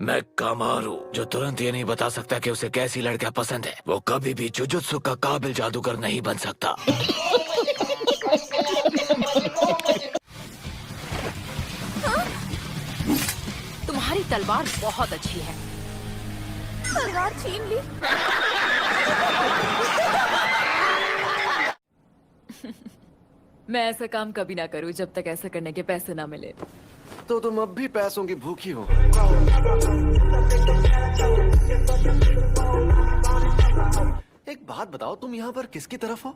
मैं कामारू जो तुरंत ये नहीं बता सकता कि उसे कैसी लड़कियां पसंद है, वो कभी भी जुजुत्सु का काबिल जादूगर नहीं बन सकता। तुम्हारी तलवार बहुत अच्छी है। तलवार छीन ली। मैं ऐसा काम कभी ना करूं जब तक ऐसा करने के पैसे ना मिले। तो तुम अब भी पैसों की भूखी हो। एक बात बताओ, तुम यहाँ पर किसकी तरफ हो?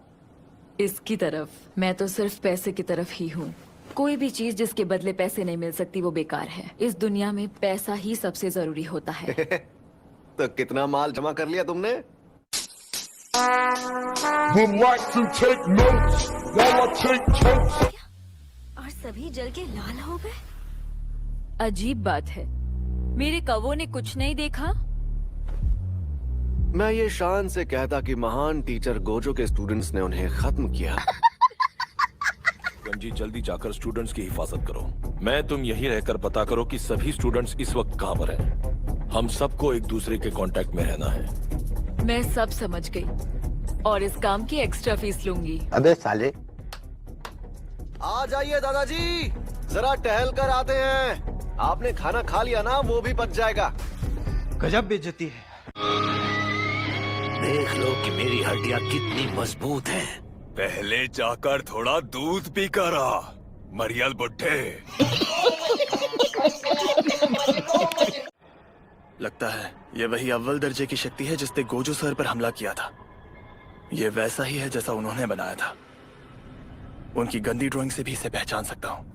इसकी तरफ। मैं तो सिर्फ पैसे की तरफ ही हूँ। कोई भी चीज जिसके बदले पैसे नहीं मिल सकती वो बेकार है। इस दुनिया में पैसा ही सबसे जरूरी होता है। तो कितना माल जमा कर लिया तुमने? Would like to take notes while I take totes. और सभी जल के लाल हो गए। अजीब बात है, मेरे कवों ने कुछ नहीं देखा। मैं ये शान से कहता कि महान टीचर गोजो के स्टूडेंट्स ने उन्हें खत्म किया। गंजी, जल्दी जाकर स्टूडेंट्स की हिफाजत करो। मैं तुम यहीं रहकर पता करो कि सभी स्टूडेंट्स इस वक्त कहाँ पर हैं। हम सबको एक दूसरे के कांटेक्ट में रहना है। मैं सब समझ गई और इस काम की एक्स्ट्रा फीस लूंगी। अबे साले, आ जाइए दादाजी, जरा टहल कर आते हैं। आपने खाना खा लिया ना, वो भी पच जाएगा। गजब बेइज्जती है। देख लो कि मेरी हड्डियां कितनी मजबूत हैं। पहले जाकर थोड़ा दूध पी कर आ, मरियल बुड्ढे। लगता है ये वही अव्वल दर्जे की शक्ति है जिसने गोजो सर पर हमला किया था। ये वैसा ही है जैसा उन्होंने बनाया था। उनकी गंदी ड्राइंग से भी इसे पहचान सकता हूँ।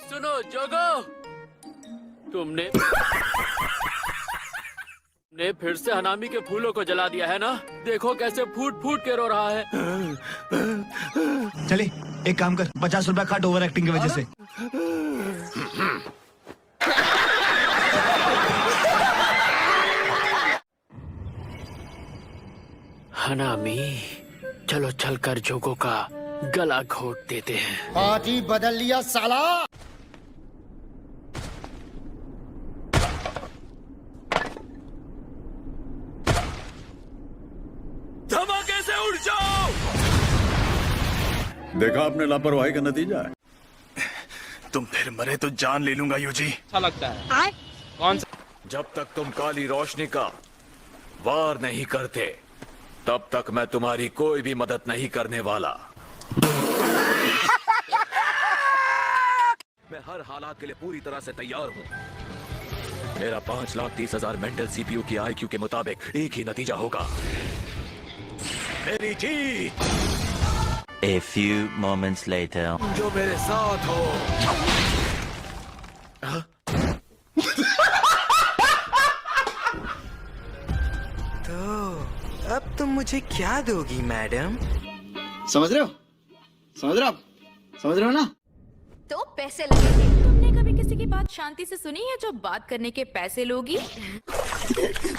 सुनो जोगो, तुमने फिर से हनामी के फूलों को जला दिया है ना? देखो कैसे फूट फूट के रो रहा है। चले एक काम कर, 50 रुपया काट ओवर एक्टिंग की वजह से। हनामी, चलो चलकर जोगो का गला घोट देते हैं। पार्टी बदल लिया साला। धमाके से उड़ जाओ। देखा आपने लापरवाही का नतीजा है। तुम फिर मरे तो जान ले लूंगा यूजी। अच्छा लगता है। कौन सा? जब तक तुम काली रोशनी का वार नहीं करते, तब तक मैं तुम्हारी कोई भी मदद नहीं करने वाला। मैं हर हालात के लिए पूरी तरह से तैयार हूं। मेरा 5,30,000 मेंटल सीपीयू की आईक्यू के मुताबिक एक ही नतीजा होगा, मेरी जीत। A few moments later. जो मेरे साथ हो। तो अब तुम मुझे क्या दोगी मैडम? समझ रहे हो? समझ रहे हो? समझ रहे हो ना? तो पैसे लगेंगे। तुमने कभी किसी की बात शांति से सुनी है जो बात करने के पैसे लोगी?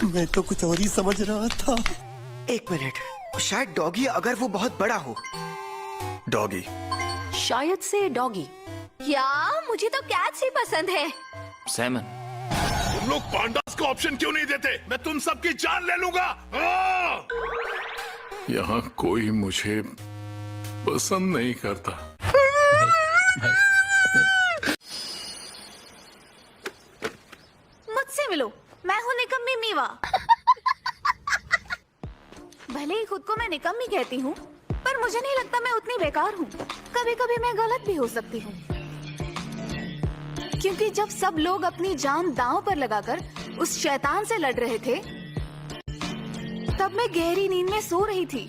मैं तो कुछ और ही समझ रहा था। एक मिनट, शायद डॉगी, अगर वो बहुत बड़ा हो। डॉगी? शायद से डॉगी। या मुझे तो कैट्स ही पसंद है। Salmon. तुम लोग पांडास को ऑप्शन क्यों नहीं देते? मैं तुम सबकी जान ले लूंगा। यहाँ कोई मुझे पसंद नहीं करता। मुझसे मिलो, मैं हूँ निकम्मी मीवा। भले ही खुद को मैं निकम्मी कहती हूँ, पर मुझे नहीं लगता मैं उतनी बेकार हूँ। कभी कभी मैं गलत भी हो सकती हूँ, क्योंकि जब सब लोग अपनी जान दांव पर लगाकर उस शैतान से लड़ रहे थे, तब मैं गहरी नींद में सो रही थी।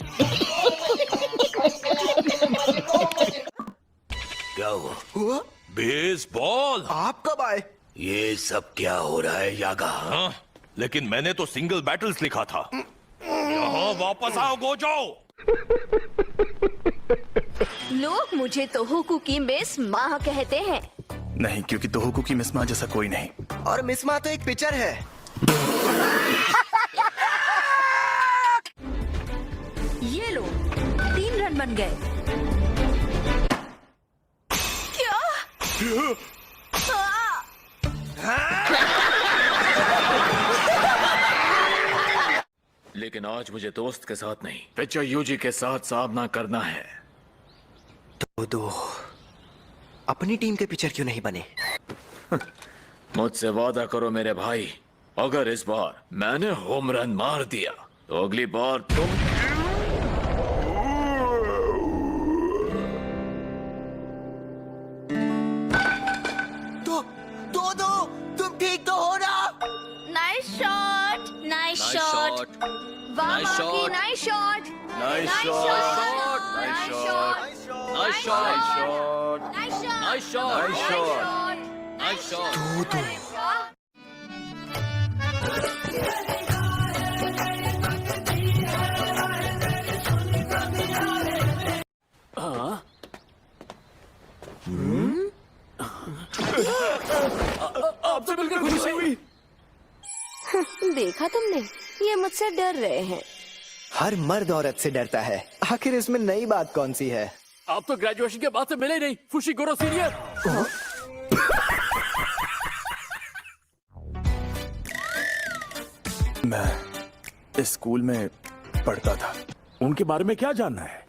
क्या हुआ? हुआ? बेसबॉल। आप कब आए? ये सब क्या हो रहा है यागा? हाँ, लेकिन मैंने तो सिंगल बैटल्स लिखा था। यहाँ वापस आओ गोजो। लोग मुझे तोहोकू की मिस माँ कहते हैं। नहीं, क्योंकि तोहोकू की मिसमा जैसा कोई नहीं। और मिसमा तो एक पिक्चर है। ये लो, 3 रन बन गए। क्या? लेकिन आज मुझे दोस्त के साथ नहीं, पिक्चर यूजी के साथ सामना करना है। तो दो अपनी टीम के पिक्चर क्यों नहीं बने? मुझसे वादा करो मेरे भाई, अगर इस बार मैंने होम रन मार दिया तो अगली बार तुम दो तुम ठीक तो हो ना? नाइस शॉट, नाइस शॉट, वाह माकी, nice shot, nice nice shot, shot, nice nice shot, nice shot, nice shot, nice shot, nice shot, nice shot, दो आपसे मिलकर खुशी हुई। देखा तुमने, ये मुझसे डर रहे हैं। हर मर्द औरत से डरता है, आखिर इसमें नई बात कौन सी है? आप तो ग्रेजुएशन के बाद से मिले ही नहीं, फुशिगुरो सीनियर। मैं इस स्कूल में पढ़ता था। उनके बारे में क्या जानना है?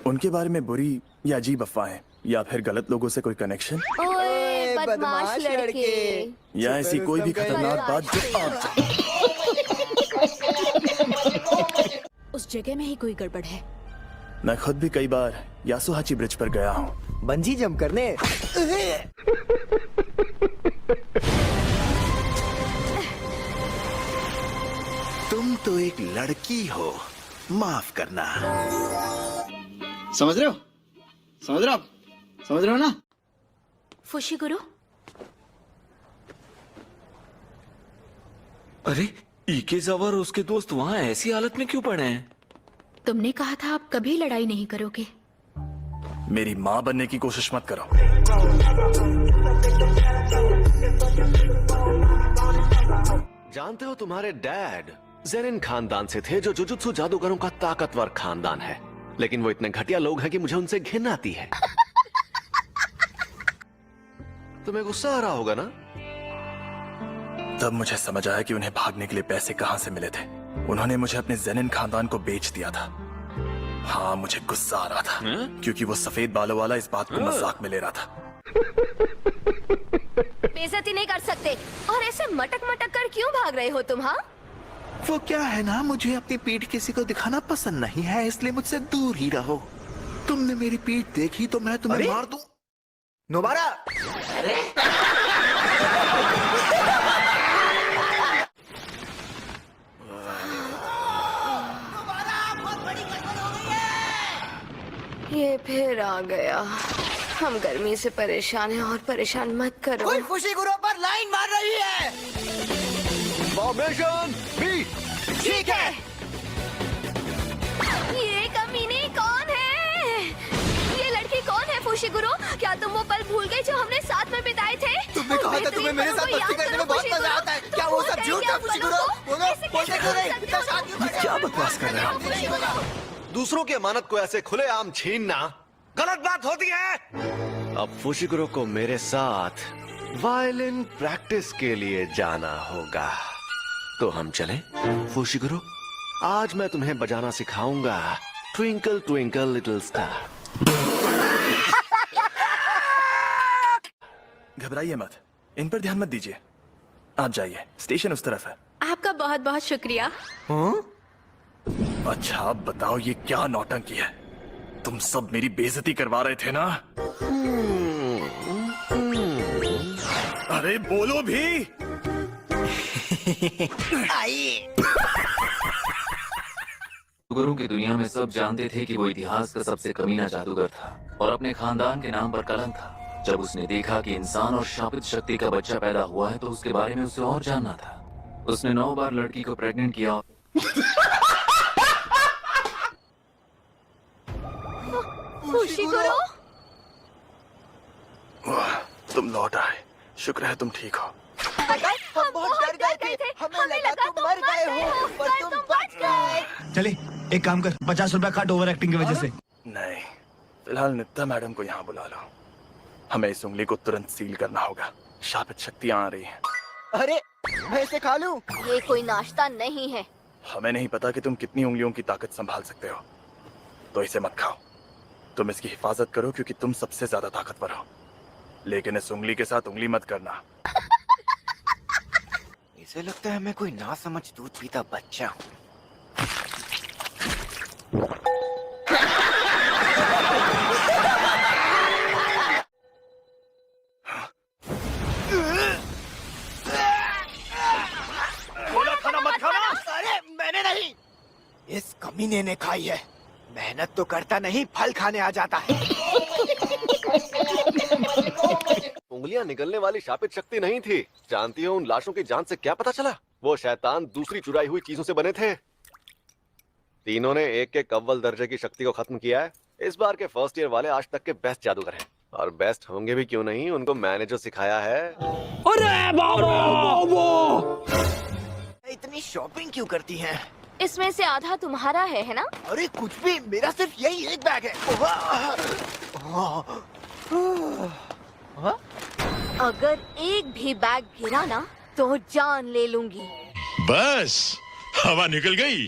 उनके बारे में बुरी या अजीब अफवाहें या फिर गलत लोगों से कोई कनेक्शन ओए बदमाश लड़के। या ऐसी कोई भी खतरनाक बात जो आप उस जगह में ही कोई गड़बड़ है। मैं खुद भी कई बार यासुहाची ब्रिज पर गया हूँ। बंजी जंप करने। तुम तो एक लड़की हो, माफ करना। समझ रहे हो? समझ रहे हो आप? समझ रहे हो ना? फुशिगुरु, अरे इकेजावा और उसके दोस्त वहां ऐसी हालत में क्यों पड़े हैं? तुमने कहा था आप कभी लड़ाई नहीं करोगे। मेरी माँ बनने की कोशिश मत करो। जानते हो तुम्हारे डैड ज़ेनिन खानदान से थे, जो जुजुत्सु जादूगरों का ताकतवर खानदान है, लेकिन वो इतने घटिया लोग हैं कि मुझे उनसे घिन आती है। तुम्हें गुस्सा आ रहा होगा ना? तब मुझे समझ आया कि उन्हें भागने के लिए पैसे कहां से मिले थे। उन्होंने मुझे अपने ज़ेनिन खानदान को बेच दिया था। हाँ, मुझे गुस्सा आ रहा था क्योंकि वो सफेद बालों वाला इस बात को मजाक में ले रहा था। बेइज्जती नहीं कर सकते और ऐसे मटक मटक कर क्यों भाग रहे हो तुम? हाँ, वो क्या है ना, मुझे अपनी पीठ किसी को दिखाना पसंद नहीं है, इसलिए मुझसे दूर ही रहो। तुमने मेरी पीठ देखी तो मैं तुम्हें मार दूं। दोबारा। ये फिर आ गया। हम गर्मी से परेशान हैं और परेशान मत करो। कोई फुशिगुरो पर लाइन मार रही है। Formation B. ठीक है। ये कमीने कौन है? ये लड़की कौन है फुशिगुरो? क्या तुम वो पल भूल गए जो हमने साथ में बिताए थे? तुमने कहा था तुम्हें मेरे साथ मस्ती करने में बहुत मजा आता है। क्या वो सब झूठ है फुशिगुरो? बोलो, बोलते क्यों नहीं? इतना शांत क्यों बैठे हो? क्या बकवास कर रहे हो? दूसरों की अमानत को ऐसे खुलेआम छीनना गलत बात होती है। अब फुशिगुरो को मेरे साथ वायलिन प्रैक्टिस के लिए जाना होगा, तो हम चलें? फुशिगुरो, आज मैं तुम्हें बजाना सिखाऊंगा, ट्विंकल ट्विंकल लिटिल स्टार। घबराइए मत, इन पर ध्यान मत दीजिए। आप जाइए, स्टेशन उस तरफ है। आपका बहुत बहुत शुक्रिया। अच्छा, अब बताओ ये क्या नौटंकी है? तुम सब मेरी बेइज्जती करवा रहे थे ना? अरे बोलो भी। जादूगरों की दुनिया में सब जानते थे कि वो इतिहास का सबसे कमीना जादूगर था और अपने खानदान के नाम पर कलंक था। जब उसने देखा कि इंसान और शापित शक्ति का बच्चा पैदा हुआ है तो उसके बारे में उसे और जानना था। उसने 9 बार लड़की को प्रेग्नेंट किया। फुशिगुरो, वाह, तुम लौट आए। शुक्र है तुम ठीक हो। हम बहुत डर गए थे। हमें लगा तुम मर गए हो, पर तुम बच गए। चले एक काम कर, 50 रुपया काट ओवर एक्टिंग की वजह से। नहीं, फिलहाल नित्ता मैडम को यहाँ बुला लो। हमें इस उंगली को तुरंत सील करना होगा। शापित शक्तियां आ रही हैं। अरे मैं इसे खा लूं? ये कोई नाश्ता नहीं है। हमें नहीं पता कि तुम कितनी उंगलियों की ताकत संभाल सकते हो, तो इसे मत खाओ। तुम इसकी हिफाजत करो क्योंकि तुम सबसे ज्यादा ताकतवर हो, लेकिन इस उंगली के साथ उंगली मत करना। इसे लगता है मैं कोई ना समझ दूध पीता बच्चा हूँ। बोला था ना मत खाना। अरे मैंने नहीं, इस कमीने ने खाई है। मेहनत तो करता नहीं, फल खाने आ जाता है। उंगलियां निकलने वाली शापित शक्ति नहीं थी। जानती हो उन लाशों की जान से क्या पता चला? वो शैतान दूसरी चुराई हुई चीजों से बने थे। तीनों ने एक एक अव्वल दर्जे की शक्ति को खत्म किया है। इस बार के फर्स्ट ईयर वाले आज तक के बेस्ट जादूगर हैं, और बेस्ट होंगे भी क्यों नहीं, उनको मैंने जो सिखाया है। अरे बाबू! इतनी शॉपिंग क्यों करती हैं? इसमें से आधा तुम्हारा है ना? अरे कुछ भी, मेरा सिर्फ यही एक बैग है। अगर एक भी बैग गिरा ना तो जान ले लूंगी। बस हवा निकल गई।